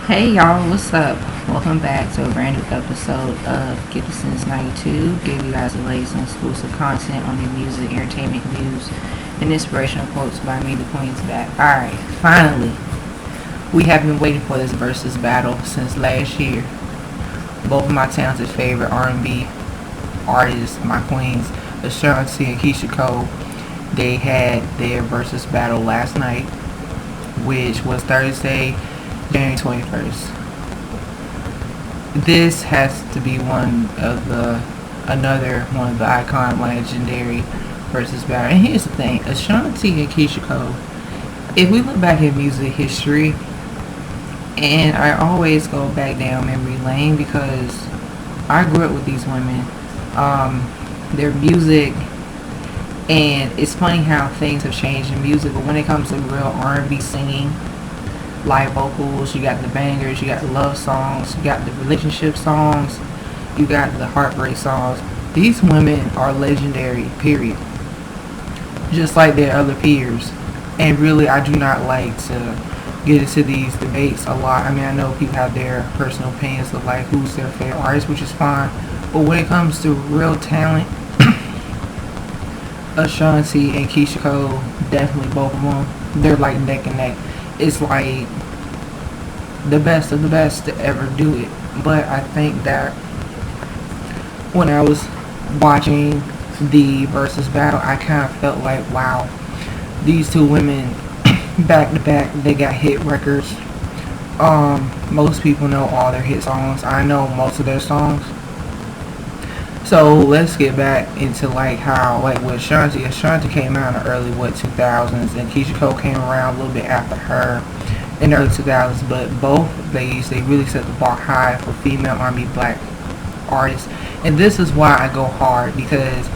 Hey y'all, what's up? Welcome back to a brand new episode of Get It Since 92. Give you guys the latest and exclusive content on the music, entertainment news, and inspirational quotes by me, the Queen's back. Alright, finally. We have been waiting for this versus battle since last year. Both of my talented favorite R&B artists, my queens, Ashanti and Keyshia, they had their versus battle last night, which was Thursday, January 21st. This has to be another one of the icon legendary versus battle. And here's the thing, Ashanti and Keyshia, if we look back at music history, and I always go back down memory lane because I grew up with these women, their music, and it's funny how things have changed in music, but when it comes to real R&B singing, live vocals, you got the bangers, you got the love songs, you got the relationship songs, you got the heartbreak songs. These women are legendary, period. Just like their other peers. And really, I do not like to get into these debates a lot. I mean, I know people have their personal opinions of like who's their favorite artist, which is fine. But when it comes to real talent, Ashanti and Keyshia, definitely both of them, they're like neck and neck. It's like the best of the best to ever do it. But I think that when I was watching the versus battle, I kind of felt like, wow, these two women back to back, they got hit records. Most people know all their hit songs. I know most of their songs. So let's get back into like how like with Ashanti came out in the early 2000s, and Keyshia came around a little bit after her in the early 2000s. But both ladies, they really set the bar high for female R&B black artists, and this is why I go hard, because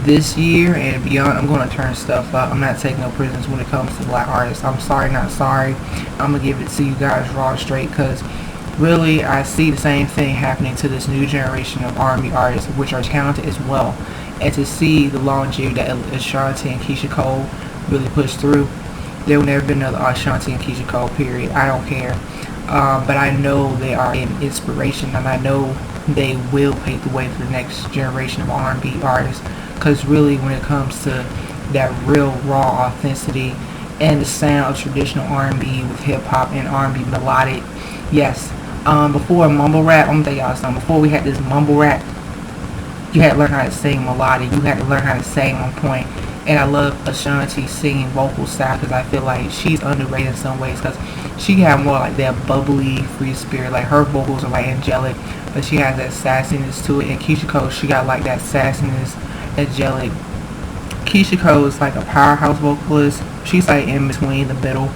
this year and beyond, I'm going to turn stuff up. I'm not taking no prisoners when it comes to black artists. I'm sorry, not sorry. I'm gonna give it to you guys raw and straight, because really, I see the same thing happening to this new generation of R&B artists, which are talented as well. And to see the longevity that Ashanti and Keyshia really pushed through, there will never be another Ashanti and Keyshia, period. I don't care. But I know they are an inspiration, and I know they will pave the way for the next generation of R&B artists. Because really, when it comes to that real raw authenticity and the sound of traditional R&B with hip-hop and R&B melodic, yes. Before mumble rap, I'm gonna tell y'all something. Before we had this mumble rap, you had to learn how to sing melodic. You had to learn how to sing on point. And I love Ashanti's singing vocal style, because I feel like she's underrated in some ways, because she had more like that bubbly, free spirit. Like her vocals are like angelic, but she has that sassiness to it. And Keyshia, she got like that sassiness, angelic. Keyshia is like a powerhouse vocalist. She's like in between the middle,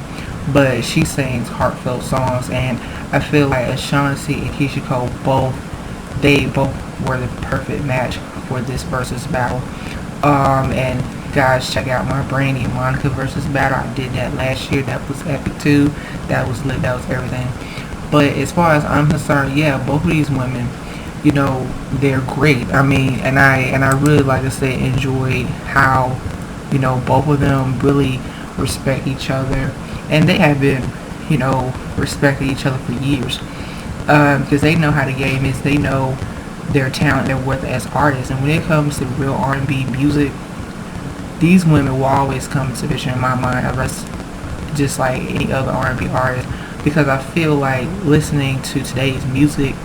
but she sings heartfelt songs, and I feel like Ashanti and Keyshia they both were the perfect match for this versus battle. And guys, check out my Brandy and Monica versus battle. I did that last year. That was epic too. That was lit. That was everything. But as far as I'm concerned, yeah, both of these women, they're great. I mean, and I really, like I said, enjoyed how, both of them really respect each other, and they have been, respecting each other for years, because they know how the game is. They know their talent, their worth as artists, and when it comes to real R&B music, these women will always come to vision in my mind, unless just like any other R&B artist, because I feel like listening to today's music,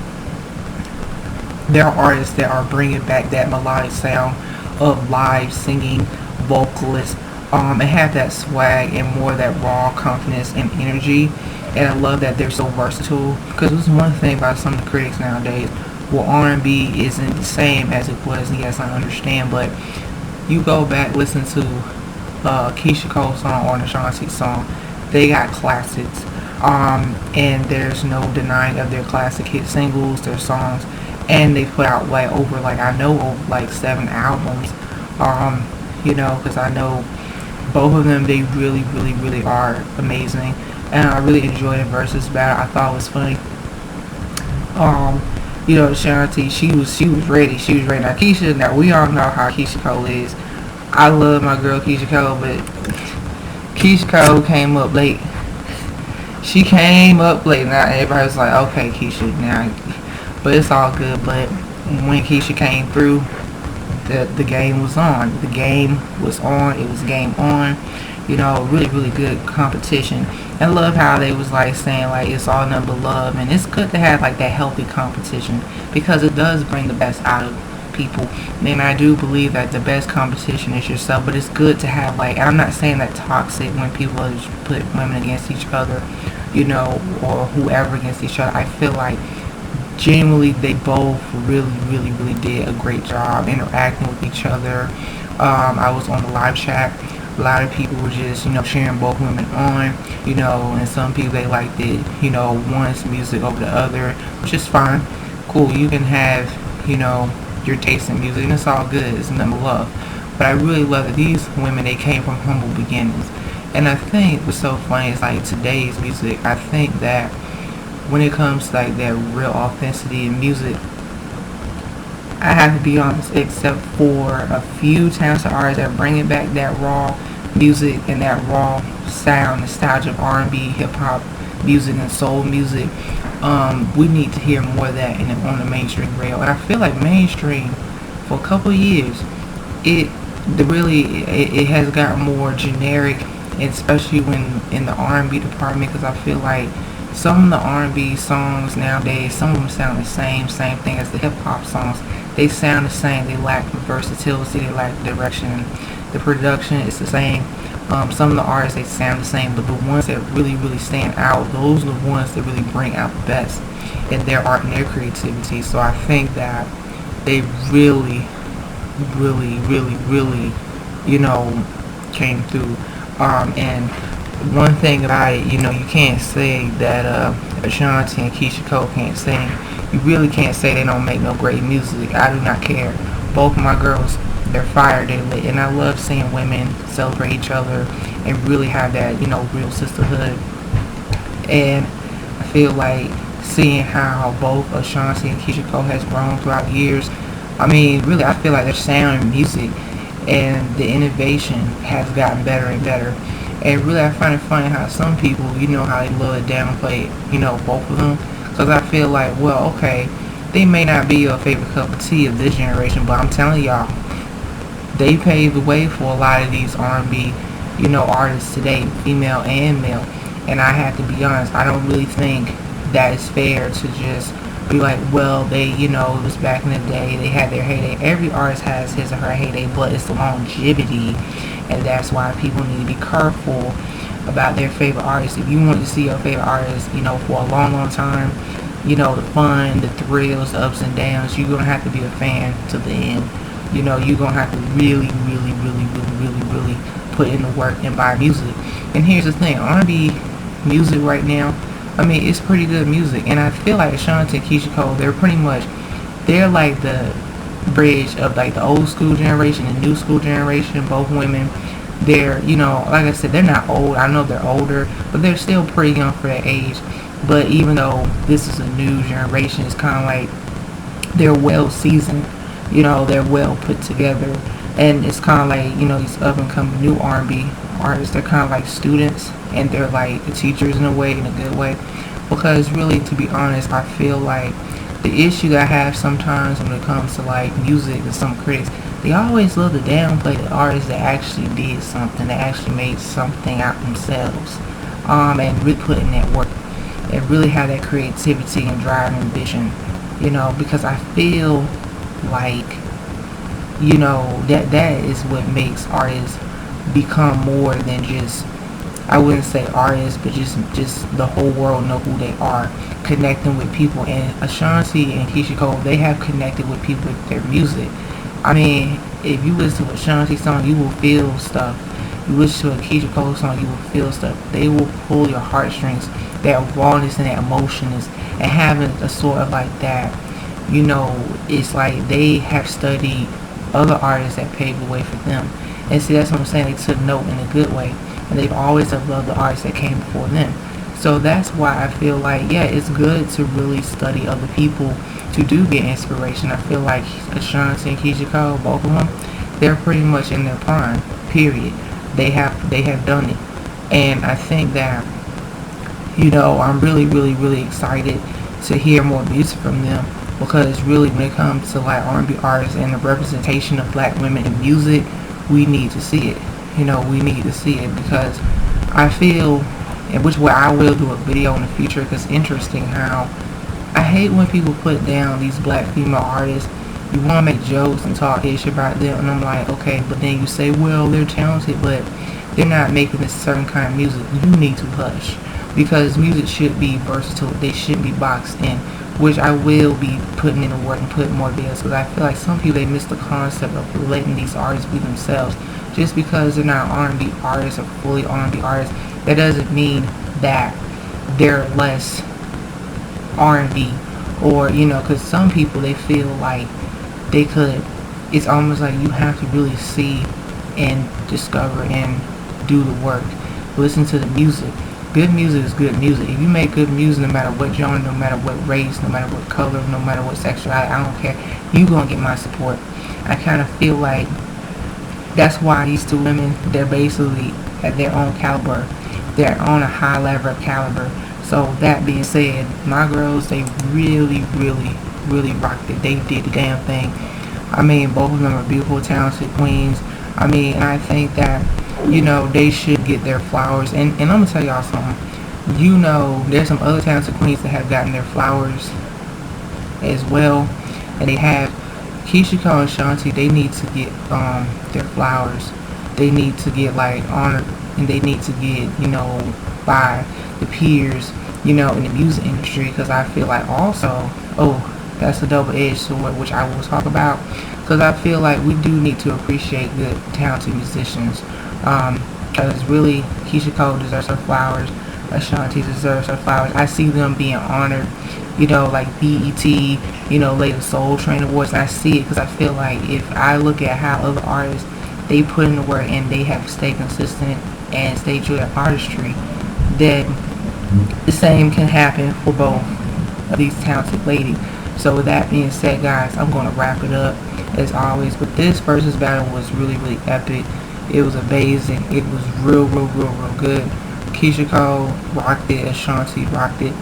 there are artists that are bringing back that melodic sound of live singing vocalists, and have that swag and more of that raw confidence and energy. And I love that they're so versatile, because it's one thing about some of the critics nowadays, well, R&B isn't the same as it was, and yes, I understand, but you go back, listen to Keyshia Cole's song or Ashanti's song, they got classics, and there's no denying of their classic hit singles, their songs, and they put out like over 7 albums, because I know both of them, they really, really, really are amazing, and I really enjoyed the versus battle. I thought it was funny. Ashanti, she was ready. She was ready. Now Keyshia, now we all know how Keyshia Cole is. I love my girl Keyshia Cole, but Keyshia Cole came up late, She came up late. Now everybody was like, okay, Keyshia, now, but it's all good. But when Keyshia came through, the game was on. The game was on. It was game on. You know, really, really good competition. And I love how they was like saying like it's all number love, and it's good to have like that healthy competition because it does bring the best out of people. And I do believe that the best competition is yourself, but it's good to have like, I'm not saying that toxic when people just put women against each other, you know, or whoever against each other. I feel like genuinely they both really, really, really did a great job interacting with each other. I was on the live chat. A lot of people were just, you know, cheering both women on, you know, and some people they liked it, you know, one's music over the other, which is fine. Cool, you can have, you know, your taste in music, and it's all good. It's nothing but love. But I really love that these women, they came from humble beginnings. And I think what's so funny is like today's music, I think that when it comes to like that real authenticity in music, I have to be honest, except for a few talented artists that bring it back, that raw music and that raw sound, nostalgia of R&B, hip hop music and soul music. We need to hear more of that on the mainstream rail. And I feel like mainstream for a couple of years, it has gotten more generic, especially when in the R&B department, because I feel like some of the R&B songs nowadays, some of them sound the same thing as the hip hop songs. They sound the same. They lack versatility. They lack direction. The production is the same. Some of the artists, they sound the same, but the ones that really, really stand out, those are the ones that really bring out the best in their art and their creativity. So I think that they really, really, really, really, you know, came through. And one thing about it, you know, you can't say that Ashanti and Keyshia Cole can't sing. You really can't say they don't make no great music. I do not care. Both of my girls, they're fire, they're lit, and I love seeing women celebrate each other and really have that, you know, real sisterhood. And I feel like seeing how both Ashanti and Keyshia Cole has grown throughout the years. I mean, really, I feel like their sound and music and the innovation has gotten better and better. And really, I find it funny how some people, you know, how they love to downplay, you know, both of them. Because I feel like, well, okay, they may not be your favorite cup of tea of this generation, but I'm telling y'all, they paved the way for a lot of these R&B, you know, artists today, female and male. And I have to be honest, I don't really think that it's fair to just be like, well, they, you know, it was back in the day, they had their heyday. Every artist has his or her heyday, but it's the longevity, and that's why people need to be careful about their favorite artists. If you want to see your favorite artist, you know, for a long, long time, you know, the fun, the thrills, the ups and downs, you're gonna have to be a fan to the end. You know, you're gonna have to really, really, really, really, really, really put in the work and buy music. And here's the thing, R&B music right now, I mean, it's pretty good music, and I feel like Ashanti and Keyshia Cole, they're like the bridge of like the old school generation and new school generation. Both women, they're, you know, like I said, they're not old. I know they're older, but they're still pretty young for their age. But even though this is a new generation, it's kind of like they're well seasoned, you know, they're well put together, and it's kind of like, you know, these up and coming new R&B artists, they're kind of like students, and they're like the teachers in a way, in a good way. Because really, to be honest, I feel like the issue that I have sometimes when it comes to like music and some critics, they always love to downplay the artists that actually did something, that actually made something out themselves, and really put in that work, and really have that creativity and drive and ambition, you know, because I feel like, you know, that is what makes artists become more than just, I wouldn't say artists, but just the whole world know who they are, connecting with people. And Ashanti and Keyshia Cole, they have connected with people with their music. I mean, if you listen to Ashanti song, you will feel stuff. You listen to a Keyshia Cole song, you will feel stuff. They will pull your heartstrings. That rawness and that emotionness, and having a sort of like that, you know, it's like they have studied other artists that paved the way for them. And see, that's what I'm saying. They took note in a good way, and they've always have loved the artists that came before them. So that's why I feel like, yeah, it's good to really study other people to do get inspiration. I feel like Ashanti and Keyshia Cole, both of them, they're pretty much in their prime. Period. They have done it, and I think that I'm really excited to hear more music from them, because really when it comes to like R&B artists and the representation of black women in music, we need to see it. We need to see it, because I feel, in which way I will do a video in the future, because it's interesting how I hate when people put down these black female artists. You want to make jokes and talk ish about them, and I'm like, okay, but then you say, well, they're talented, but they're not making this certain kind of music. You need to hush, because music should be versatile. They shouldn't be boxed in, which I will be putting in the work and putting more videos, because I feel like some people, they miss the concept of letting these artists be themselves. Just because they're not R&B artists or fully R&B artists, that doesn't mean that they're less R&B, or because some people, they feel like they could, it's almost like you have to really see and discover and do the work. Listen to the music. Good music is good music. If you make good music, no matter what genre, no matter what race, no matter what color, no matter what sexuality, I don't care, you gonna get my support. I kind of feel like that's why these two women, they're basically at their own caliber. They're on a high level of caliber. So that being said, my girls, they really rocked it. They did the damn thing. I mean, both of them are beautiful, talented queens. I mean, I think that, they should get their flowers. And I'm going to tell y'all something. There's some other talented queens that have gotten their flowers as well. And they have Keyshia and Ashanti. They need to get their flowers. They need to get, like, honored. And they need to get, by the peers, in the music industry. Because I feel like also, that's a double-edged sword, which I will talk about, because I feel like we do need to appreciate good, talented musicians, because really, Keyshia Cole deserves her flowers, Ashanti deserves her flowers. I see them being honored, like BET, latest Soul Train Awards. I see it because I feel like if I look at how other artists, they put in the work and they have stayed consistent and stay true to artistry, then the same can happen for both of these talented ladies. So with that being said, guys, I'm going to wrap it up as always. But this Verzuz battle was really epic. It was amazing. It was real good. Keyshia Cole rocked it. Ashanti rocked it.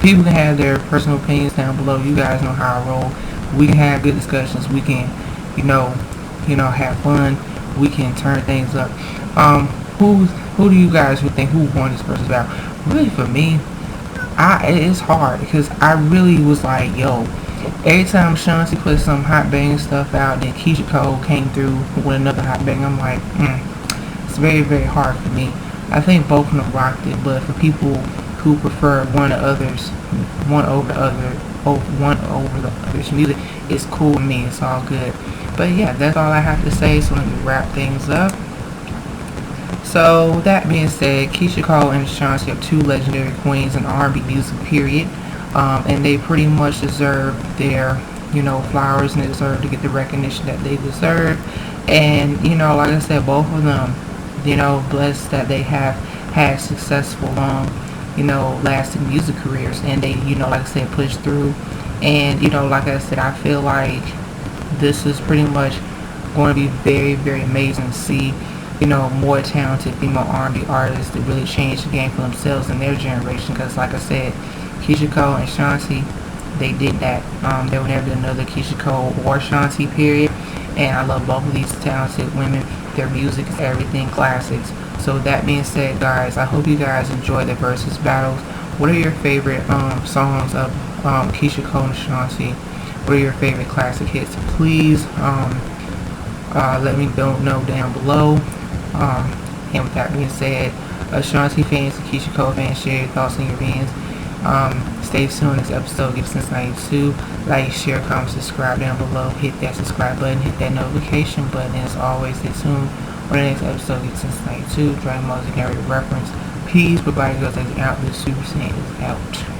People can have their personal opinions down below. You guys know how I roll. We can have good discussions. We can, have fun. We can turn things up. Who do you guys think who won this Verzuz battle? Really, for me, it's hard, because I really was like, yo, every time Ashanti put some hot bang stuff out, then Keyshia Cole came through with another hot bang. I'm like, it's very hard for me. I think both of them rocked it, but for people who prefer one over the other's music, it's cool with me. It's all good. But yeah, that's all I have to say. So let me wrap things up. So that being said, Keyshia Cole and Ashanti are two legendary queens in R&B music, period. And they pretty much deserve their, flowers, and they deserve to get the recognition that they deserve. And, like I said, both of them, blessed that they have had successful, lasting music careers. And they, like I said, pushed through. And, like I said, I feel like this is pretty much going to be very amazing to see, more talented female R&B artists that really change the game for themselves and their generation. Because like I said, Keyshia Cole and Ashanti, they did that. There will never be another Keyshia Cole or Ashanti, period. And I love both of these talented women. Their music is everything, classics. So with that being said, guys, I hope you guys enjoy the Verzuz battles. What are your favorite songs of Keyshia Cole and Ashanti? What are your favorite classic hits? Please let me know down below. And with that being said, Ashanti fans and Keyshia Cole fans, share your thoughts and your opinions. Stay tuned. Next episode, Give Since 92. Like, share, comment, subscribe down below. Hit that subscribe button. Hit that notification button. And as always, stay tuned for the next episode, Give Since 92. Dragon Ball Z narrative reference. Peace. Goodbye, girls. Out. The Super Saiyan is out.